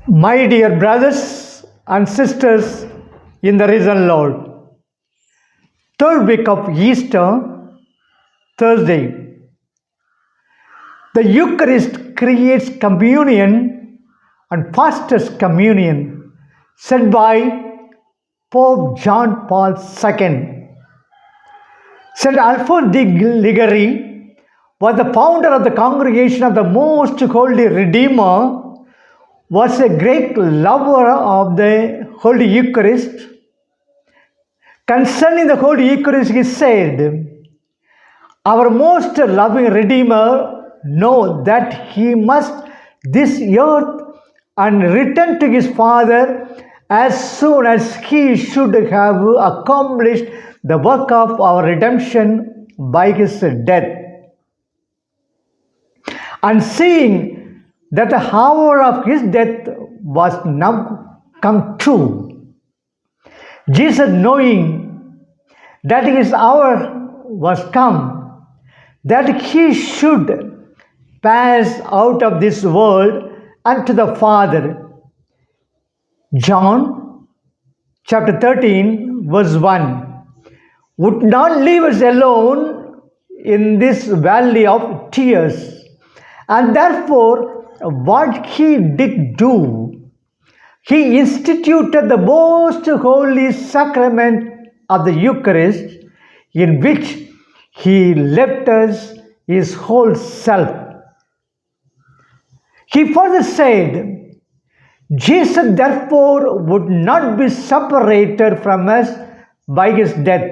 My dear brothers and sisters in the risen Lord, third week of Easter, Thursday, the Eucharist creates communion and fosters communion, said by Pope John Paul II. St. Alphonse de Liguri was the founder of the Congregation of the Most Holy Redeemer, was a great lover of the Holy Eucharist. Concerning the Holy Eucharist, he said, "Our most loving Redeemer knows that he must this earth and return to his Father as soon as he should have accomplished the work of our redemption by his death. And seeing that the hour of his death was now come true, Jesus, knowing that his hour was come, that he should pass out of this world unto the Father." John chapter 13, verse 1. Would not leave us alone in this valley of tears. And therefore, what he did do, he instituted the most holy sacrament of the Eucharist, in which he left us his whole self. He further said, Jesus therefore would not be separated from us by his death,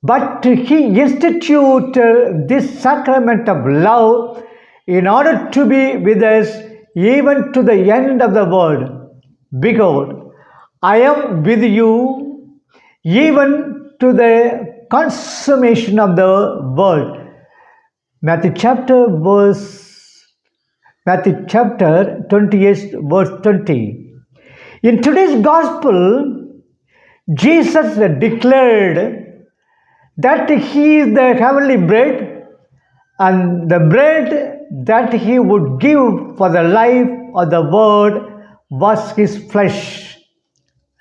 but he instituted this sacrament of love in order to be with us even to the end of the world. Behold, I am with you even to the consummation of the world. Matthew chapter 28, verse 20. In today's gospel, Jesus declared that he is the heavenly bread, and the bread that he would give for the life of the world was his flesh.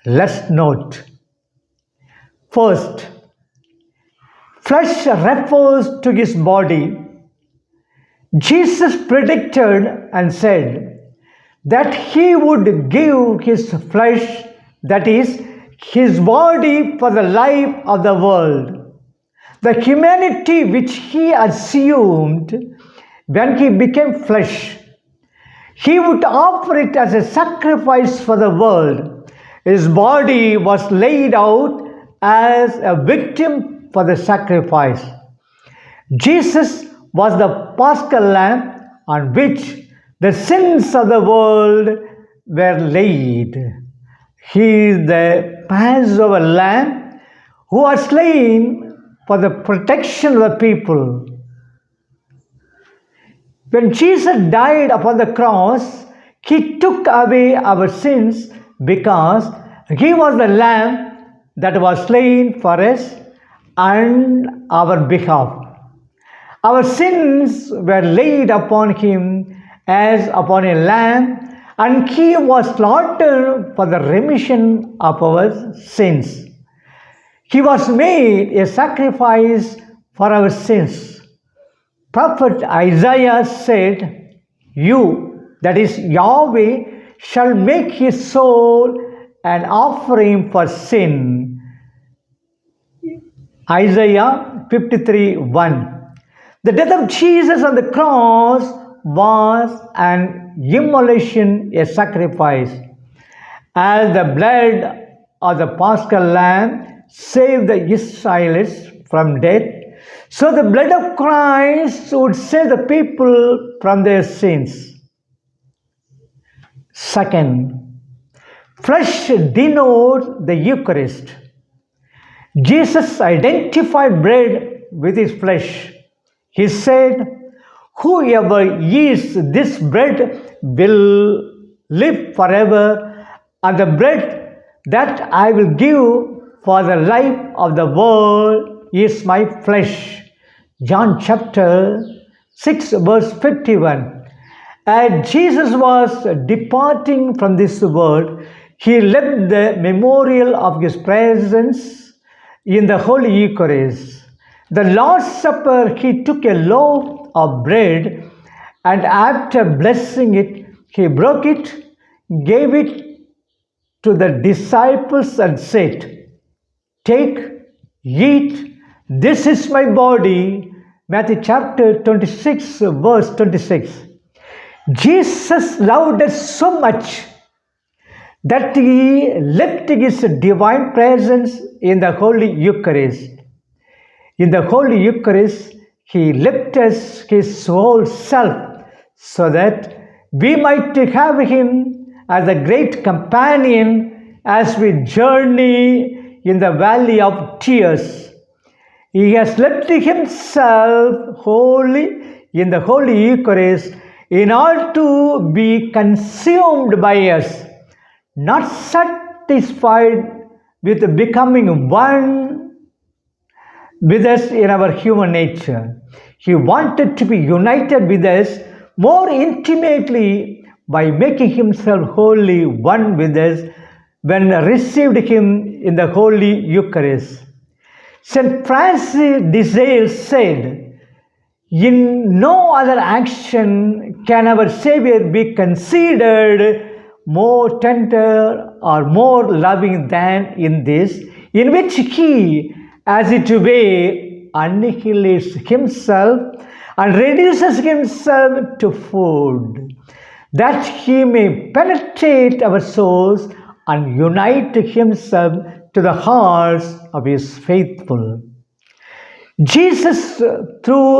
Let's note. First, flesh refers to his body. Jesus predicted and said that he would give his flesh, that is, his body, for the life of the world. The humanity which he assumed when he became flesh, he would offer it as a sacrifice for the world. His body was laid out as a victim for the sacrifice. Jesus was the Paschal Lamb on which the sins of the world were laid. He is the Passover Lamb who was slain for the protection of the people. When Jesus died upon the cross, he took away our sins because he was the Lamb that was slain for us on our behalf. Our sins were laid upon him as upon a lamb, and he was slaughtered for the remission of our sins. He was made a sacrifice for our sins. Prophet Isaiah said, "You, that is Yahweh, shall make his soul an offering for sin." Isaiah 53:1. The death of Jesus on the cross was an immolation, a sacrifice. As the blood of the Paschal Lamb saved the Israelites from death, so the blood of Christ would save the people from their sins. Second, flesh denotes the Eucharist. Jesus identified bread with his flesh. He said, "Whoever eats this bread will live forever, and the bread that I will give for the life of the world is my flesh." John chapter 6, verse 51. As Jesus was departing from this world, he left the memorial of his presence in the Holy Eucharist. The Lord's Supper, he took a loaf of bread and after blessing it, he broke it, gave it to the disciples and said, "Take, eat, this is my body." Matthew chapter 26, verse 26. Jesus loved us so much that he left his divine presence in the Holy Eucharist. In the Holy Eucharist, he left us his whole self so that we might have him as a great companion as we journey in the valley of tears. He has left himself wholly in the Holy Eucharist in order to be consumed by us, not satisfied with becoming one with us in our human nature. He wanted to be united with us more intimately by making himself wholly one with us when received him in the Holy Eucharist. St. Francis de Sales said, "In no other action can our Savior be considered more tender or more loving than in this, in which he, as it were, annihilates himself and reduces himself to food, that he may penetrate our souls and unite himself to the hearts of his faithful." Jesus, through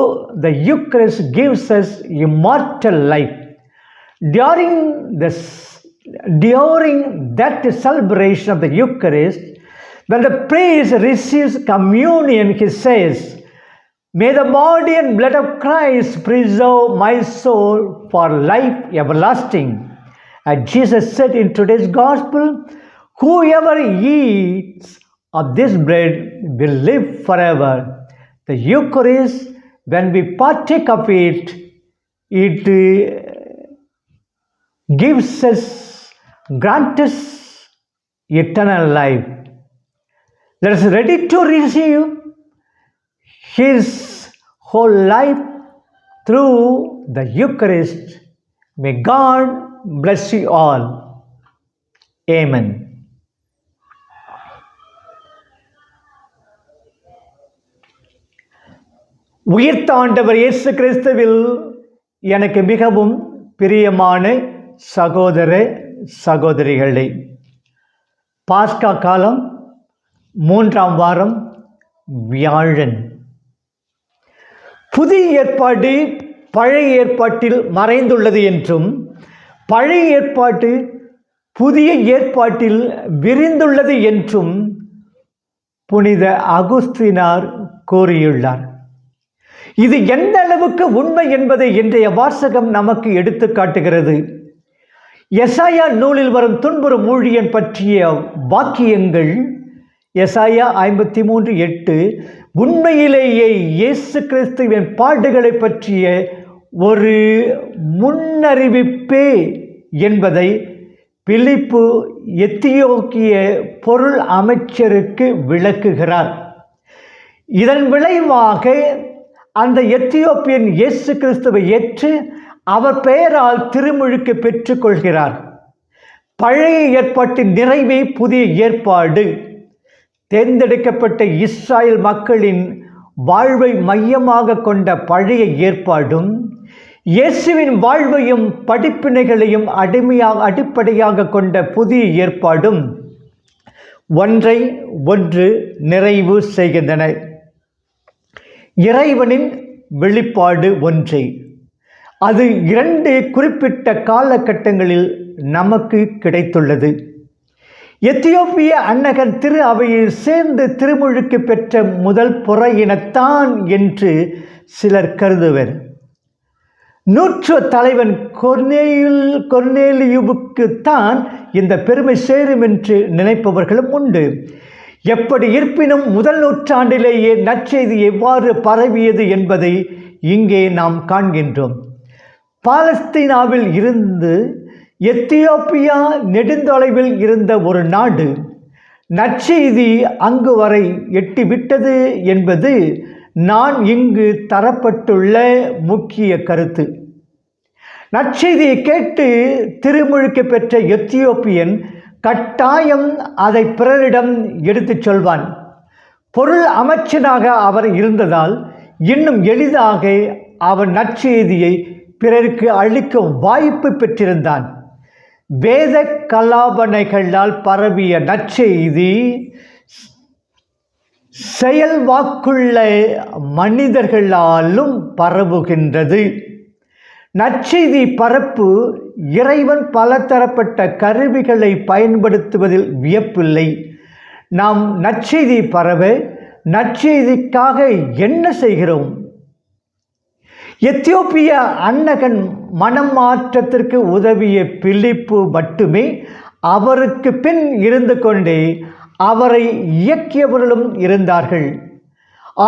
the Eucharist, gives us immortal life. During that celebration of the Eucharist, when the priest receives communion, he says, "May the body and blood of Christ preserve my soul for life everlasting." As Jesus said in today's Gospel, "Whoever eats of this bread will live forever." The Eucharist, when we partake of it, it gives us, grants us eternal life. Let us ready to receive his whole life through the Eucharist. May God bless you all. Amen. உயிர்த்த ஆண்டவர் இயேசு கிறிஸ்துவில் எனக்கு மிகவும் பிரியமான சகோதர சகோதரிகளே, பாஸ்கா காலம் 3ஆம் வாரம் வியாழன். புதிய ஏற்பாடு பழைய ஏற்பாட்டில் மறைந்துள்ளது என்றும், பழைய ஏற்பாடு புதிய ஏற்பாட்டில் விரிந்துள்ளது என்றும் புனித அகுஸ்தினார் கூறியுள்ளார். இது எந்த அளவுக்கு உண்மை என்பதை இன்றைய வாசகம் நமக்கு எடுத்து காட்டுகிறது. எசாயா நூலில் வரும் துன்புறும் ஊழியன் பற்றிய வாக்கியங்கள், எசாயா 53:8 உண்மையிலேயே இயேசு கிறிஸ்துவின் பாடுகளை பற்றிய ஒரு முன்னறிவிப்பே என்பதை பிலிப்பு எத்தியோப்பிய பொருள் அமைச்சருக்கு விளக்குகிறார். இதன் விளைவாக அந்த எத்தியோப்பியன் இயேசு கிறிஸ்துவை ஏற்று அவர் பெயரால் திருமுழுக்கு பெற்றுக்கொள்கிறார். பழைய ஏற்பாட்டின் நிறைவே புதிய ஏற்பாடு. தேர்ந்தெடுக்கப்பட்ட இஸ்ராயல் மக்களின் வாழ்வை மையமாக கொண்ட பழைய ஏற்பாடும், இயேசுவின் வாழ்வையும் படிப்பினைகளையும் அடிப்படையாக கொண்ட புதிய ஏற்பாடும் ஒன்றை ஒன்று நிறைவு செய்கின்றன. இறைவனின் வெளிப்பாடு ஒன்றே, அது 2 குறிப்பிட்ட காலகட்டங்களில் நமக்கு கிடைத்துள்ளது. எத்தியோப்பிய அன்னகன் திரு அவையில் சேர்ந்து திருமுழுக்கு பெற்ற முதல் புற இனத்தான் என்று சிலர் கருதுவர். நூற்று தலைவன் கொர்நேலியுவுக்குத்தான் இந்த பெருமை சேரும் என்று நினைப்பவர்களும் உண்டு. எப்படி இருப்பினும் முதல் நூற்றாண்டிலேயே நற்செய்தி எவ்வாறு பரவியது என்பதை இங்கே நாம் காண்கின்றோம். பாலஸ்தீனாவில் இருந்து எத்தியோப்பியா நெடுந்தொலைவில் இருந்த ஒரு நாடு. நற்செய்தி அங்கு வரை எட்டிவிட்டது என்பது நான் இங்கு தரப்பட்டுள்ள முக்கிய கருத்து. நற்செய்தியை கேட்டு திருமுழுக்கு பெற்ற எத்தியோப்பியன் கட்டாயம் அதை பிறரிடம் எடுத்துச் சொல்வான். பொருள் அமைச்சனாக அவர் இருந்ததால் இன்னும் எளிதாக அவன் நற்செய்தியை பிறருக்கு அளிக்க வாய்ப்பு பெற்றிருந்தான். வேத கலாபனைகளால் பரவிய நற்செய்தி செயல்வாக்குள்ள மனிதர்களாலும் பரவுகின்றது. நற்செய்தி பரப்பு இறைவன் பலதரப்பட்ட கருவிகளை பயன்படுத்துவதில் வியப்பில்லை. நாம் நற்செய்தி பரவ நற்செய்திக்காக என்ன செய்கிறோம்? எத்தியோப்பிய அன்னகன் மனம் மாற்றத்திற்கு உதவிய பிலிப்பு மட்டுமே அவருக்கு பின் இருந்து கொண்டே அவரை இயக்கியவர்களும் இருந்தார்கள்.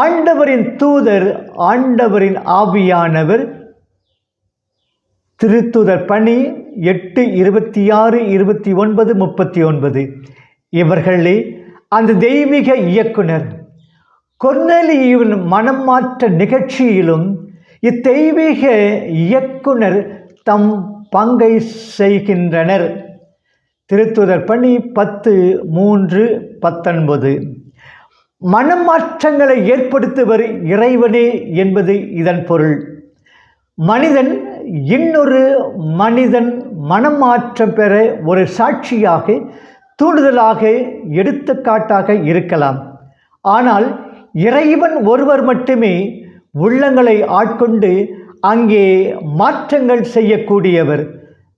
ஆண்டவரின் தூதர், ஆண்டவரின் ஆவியானவர். திருத்தூதர் பணி 8:26, 29, 39. இவர்களே அந்த தெய்வீக இயக்குனர். கொர்நேலியுவின் மனம் மாற்ற நிகழ்ச்சியிலும் இத்தெய்வீக இயக்குனர் தம் பங்கை செய்கின்றனர். திருத்தூதர் பணி 10:3-19. மனம் மாற்றங்களை ஏற்படுத்துவர் இறைவனே என்பது இதன் பொருள். மனிதன் இன்னொரு மனிதன் மனம் மாற்றம் பெற ஒரு சாட்சியாக, தூண்டுதலாக, எடுத்துக்காட்டாக இருக்கலாம். ஆனால் இறைவன் ஒருவர் மட்டுமே உள்ளங்களை ஆட்கொண்டு அங்கே மாற்றங்கள் செய்யக்கூடியவர்.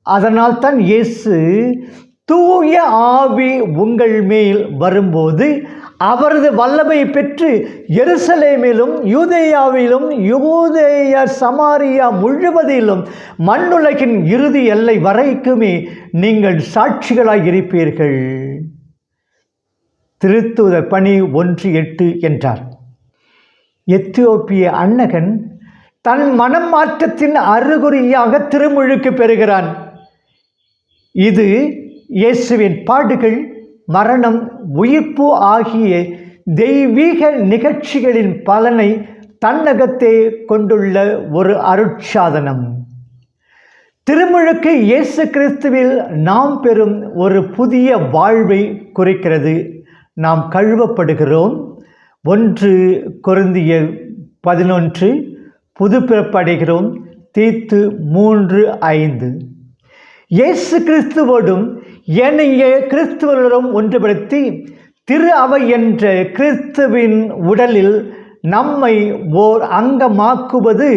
அதனால் தான் இயேசு தூய ஆவி உங்கள் மேல் வரும்போது அவரது வல்லமை பெற்று எருசலேமிலும் யூதேயாவிலும் யூதேய சமாரியா முழுவதிலும் மண்ணுலகின் இறுதி எல்லை வரைக்குமே நீங்கள் சாட்சிகளாய் இருப்பீர்கள். திருத்தூதர் பணி 1:8 என்றார். எத்தியோப்பிய அன்னகன் தன் மனம் மாற்றத்தின் அறிகுறியாக திருமுழுக்கு பெறுகிறான். இது இயேசுவின் பாடுகள், மரணம், உயிர்ப்பு ஆகிய தெய்வீக நிகழ்ச்சிகளின் பலனை தன்னகத்தே கொண்டுள்ள ஒரு அருட்சாதனம். திருமுழுக்கு இயேசு கிறிஸ்துவில் நாம் பெறும் ஒரு புதிய வாழ்வை குறிக்கிறது. நாம் கழுவப்படுகிறோம். 1 கொரிந்தியர் 11. புதுப்பிறப்படைகிறோம். தீத்து 3:5. இயேசு கிறிஸ்துவோடும் ஏனைய கிறிஸ்துவர்களும் ஒன்றுபடுத்தி திரு அவை என்ற கிறிஸ்துவின் உடலில் நம்மை ஓர் அங்கமாக்குவது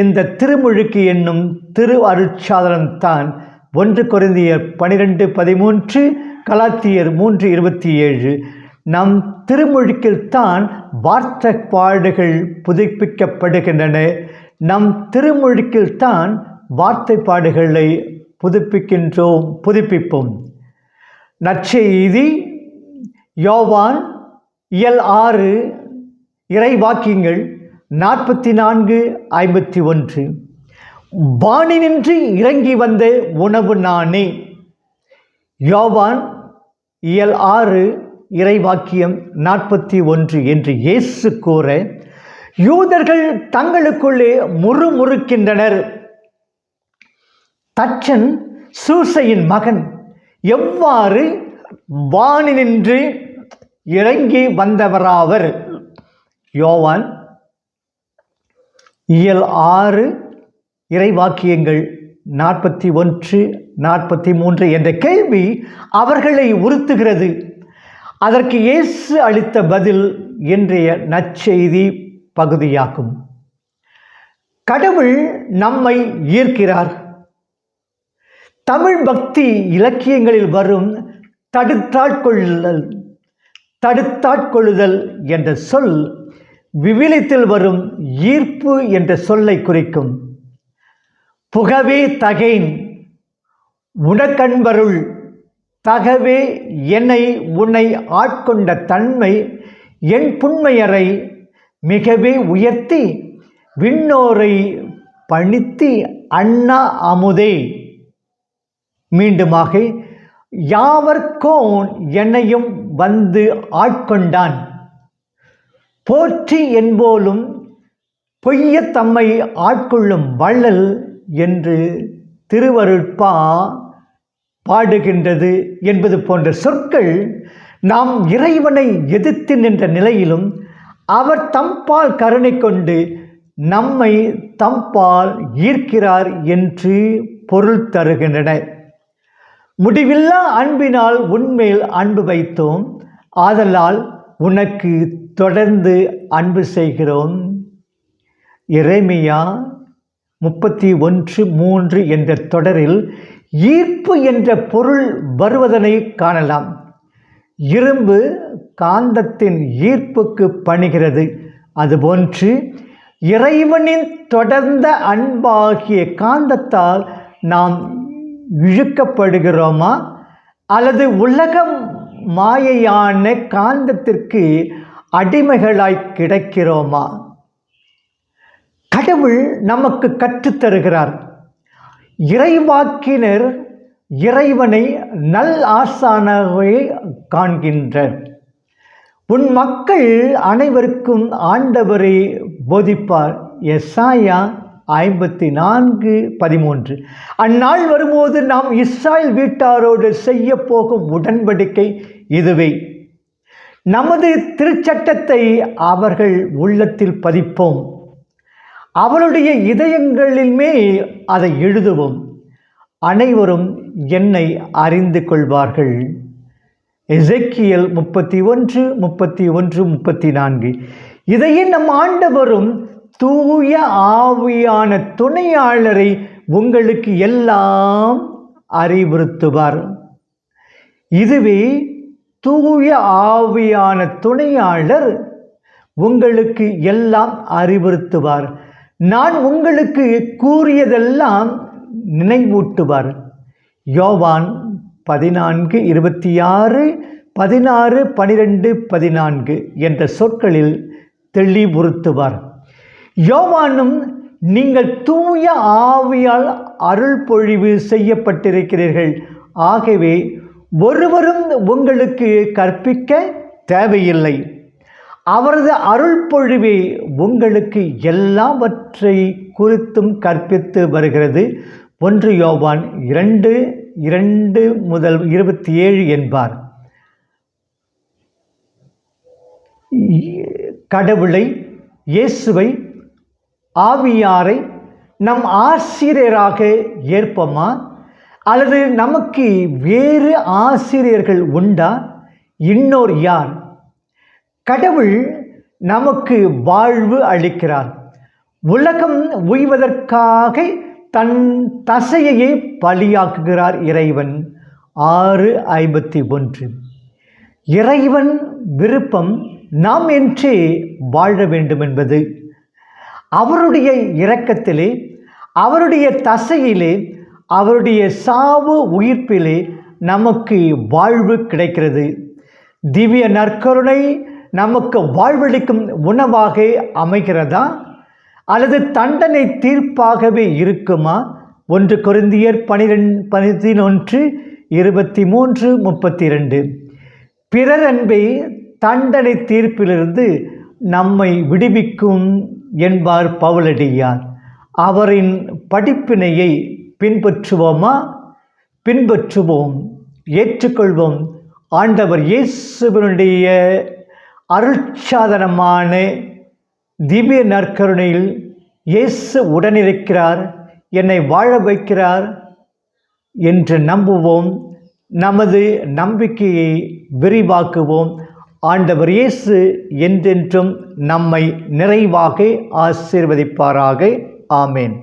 இந்த திருமுழுக்கு என்னும் திரு அருட்சாதனம்தான். 1 கொரிந்தியர் 12:13, கலாத்தியர் 3:27. நம் திருமுழுக்கில்தான் வார்த்தைப்பாடுகள் புதுப்பிக்கப்படுகின்றன. நம் திருமுழுக்கில்தான் வார்த்தைப்பாடுகளை புதுப்பிப்போம். நற்செய்தி யோவான் இயல் 6 இறைவாக்கியங்கள் 44-51. வானினின்று இறங்கி வந்த உணவு நானே. யோவான் இயல் 6 இறைவாக்கியம் 41 என்று இயேசு கூற, யூதர்கள் தங்களுக்குள்ளே முறுமுறுக்கின்றனர். தச்சன் சூசையின் மகன் எவ்வாறு வானினின்று இறங்கி வந்தவராவர்? யோவான் இயல் 6 இறைவாக்கியங்கள் 41-43 என்ற கேள்வி அவர்களை உறுத்துகிறது. அதற்கு இயேசு அளித்த பதில் இன்றைய நற்செய்தி பகுதியாகும். கடவுள் நம்மை ஈர்க்கிறார். தமிழ் பக்தி இலக்கியங்களில் வரும் தடுத்தாட்கொள்ளுதல் என்ற சொல் விவிலியத்தில் வரும் ஈர்ப்பு என்ற சொல்லை குறிக்கும். புகவே தகேன் உனக்கன்பருள், தகவே என்னை உன்னை ஆட்கொண்ட தன்மை என் புன்மையரை மிகவே உயர்த்தி விண்ணோரை பணித்தி அண்ணா அமுதே. மீண்டுமாக, யாவர்கோன் என்னையும் வந்து ஆட்கொண்டான். போற்றி என்போலும் பொய்ய தம்மை ஆட்கொள்ளும் வள்ளல் என்று திருவருட்பா பாடுகின்றது என்பது போன்ற சொற்கள் நாம் இறைவனை எதிர்த்து நின்ற நிலையிலும் அவர் தம்பால் கருணை கொண்டு நம்மை தம்பால் ஈர்க்கிறார் என்று பொருள் தருகின்றன. முடிவில்லா அன்பினால் உன்மேல் அன்பு வைத்தோம், ஆதலால் உனக்கு தொடர்ந்து அன்பு செய்கிறோம். எரேமியா 31:3 என்ற தொடரில் ஈர்ப்பு என்ற பொருள் வருவதனை காணலாம். இரும்பு காந்தத்தின் ஈர்ப்புக்கு பணிகிறது. அதுபோன்று இறைவனின் தொடர்ந்த அன்பாகிய காந்தத்தால் நாம் இழுக்கப்படுகிறோமா, அல்லது உலகம் மாயையான காந்தத்திற்கு அடிமைகளாய் கிடக்கிறோமா? கடவுள் நமக்கு கற்றுத்தருகிறார். இறைவாக்கினர் இறைவனை நல் ஆசானாகவே காண்கின்றனர். உன் மக்கள் அனைவருக்கும் ஆண்டவரை போதிப்பார். எசாயா 54:13. அந்நாள் வரும்போது நாம் இஸ்ராயேல் வீட்டாரோடு செய்ய போகும் உடன்படிக்கை இதுவே. நமது திருச்சட்டத்தை அவர்கள் உள்ளத்தில் பதிப்போம், அவருடைய இதயங்களில் மேல் அதை எழுதுவோம். அனைவரும் என்னை அறிந்து கொள்வார்கள். எசேக்கியேல் 31:34. இதையே நம் ஆண்டவரும் தூய ஆவியான துணையாளரை உங்களுக்கு எல்லாம் அறிவுறுத்துவார். இதுவே தூய ஆவியான துணையாளர் உங்களுக்கு எல்லாம் அறிவுறுத்துவார். நான் உங்களுக்கு கூறியதெல்லாம் நினைவூட்டுவார். யோவான் 14:26, 16, 12, 14 என்ற சொற்களில் தெளிவுறுத்துவார். யோவானும், நீங்கள் தூய ஆவியால் அருள் பொழிவு செய்யப்பட்டிருக்கிறீர்கள், ஆகவே ஒருவரும் உங்களுக்கு கற்பிக்க தேவையில்லை, அவரது அருள் பொழிவே உங்களுக்கு எல்லாவற்றை குறித்தும் கற்பித்து வருகிறது. 1 யோவான் 2:2-27 என்பார். கடவுளை, இயேசுவை, ஆவியாரை நம் ஆசிரியராக ஏற்போமா, அல்லது நமக்கு வேறு ஆசிரியர்கள் உண்டா? இன்னொரு யார்? கடவுள் நமக்கு வாழ்வு அளிக்கிறார். உலகம் உய்வதற்காக தன் தசையையே பலியாக்குகிறார் இறைவன். 6:51. இறைவன் விருப்பம் நாம் என்றே வாழ வேண்டும் என்பது. அவருடைய இரக்கத்திலே, அவருடைய தசையிலே, அவருடைய சாவு உயிர்ப்பிலே நமக்கு வாழ்வு கிடைக்கிறது. திவ்ய நற்கருணை நமக்கு வாழ்வளிக்கும் உணவாக அமைகிறதா, அல்லது தண்டனை தீர்ப்பாகவே இருக்குமா? 1 கொரிந்தியர் 11:23-32. பிறர் அன்பே தண்டனை தீர்ப்பிலிருந்து நம்மை விடுவிக்கும் என்பார் பவுலடியார். அவரின் படிப்பினையை பின்பற்றுவோமா? பின்பற்றுவோம், ஏற்றுக்கொள்வோம். ஆண்டவர் இயேசுவினுடைய அருட்சாதனமான திவ்ய நற்கருணையில் இயேசு உடனிருக்கிறார், என்னை வாழ வைக்கிறார் என்று நம்புவோம். நமது நம்பிக்கையை விரிவாக்குவோம். ஆண்டவர் இயேசு என்றென்றும் நம்மை நிறைவாக ஆசீர்வதிப்பாராக. ஆமேன்.